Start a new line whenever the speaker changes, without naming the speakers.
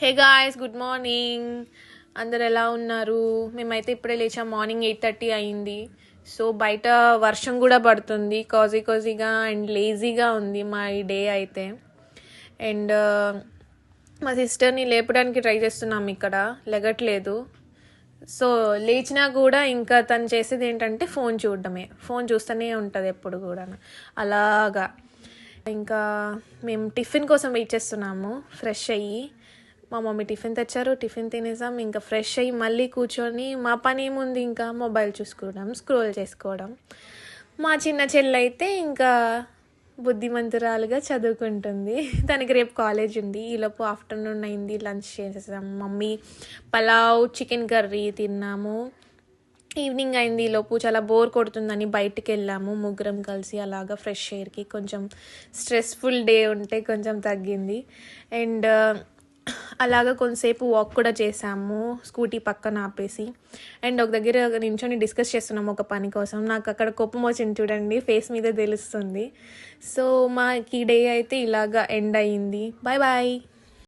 Hey guys, good morning. అందరు ఎలా ఉన్నారు? మేమైతే ఇప్పుడే లేచాం. మార్నింగ్ 8:30 అయింది. సో బయట వర్షం కూడా పడుతుంది. కాజీగా అండ్ లేజీగా ఉంది మా ఈ డే అయితే. అండ్ మా సిస్టర్ని లేపడానికి ట్రై చేస్తున్నాం, ఇక్కడ లెగట్లేదు. సో లేచినా కూడా ఇంకా తను చేసేది ఏంటంటే ఫోన్ చూడడమే. ఫోన్ చూస్తూనే ఉంటుంది ఎప్పుడు కూడా అలాగా. ఇంకా మేము టిఫిన్ కోసం వెయిట్ చేస్తున్నాము. ఫ్రెష్ అయ్యి మా మమ్మీ టిఫిన్ తెచ్చారు, టిఫిన్ తినేసాం. ఇంకా ఫ్రెష్ అయ్యి మళ్ళీ కూర్చొని మా పని ఏముంది, ఇంకా మొబైల్ చూసుకోవడం, స్క్రోల్ చేసుకోవడం. మా చిన్న చెల్లి అయితే ఇంకా బుద్ధిమంతురాలుగా చదువుకుంటుంది. తనకి రేపు కాలేజ్ ఉంది. ఈలోపు ఆఫ్టర్నూన్ అయింది, లంచ్ చేసేసాం. మమ్మీ పలావ్ చికెన్ కర్రీ తిన్నాము. ఈవినింగ్ అయింది. ఈలోపు చాలా బోర్ కొడుతుందని బయటికి వెళ్ళాము ముగ్గురం కలిసి. అలాగా ఫ్రెష్ ఎయిర్కి కొంచెం స్ట్రెస్ఫుల్ డే ఉంటే కొంచెం తగ్గింది. అండ్ అలాగా కొంతసేపు వాక్ కూడా చేసాము, స్కూటీ పక్కన ఆపేసి. అండ్ ఒక దగ్గర నించొని డిస్కస్ చేస్తున్నాము ఒక పని కోసం. నాకు అక్కడ కోపం వచ్చింది చూడండి, ఫేస్ మీద తెలుస్తుంది. సో మాకు ఈ డే అయితే ఇలాగా ఎండ్ అయ్యింది. Bye bye.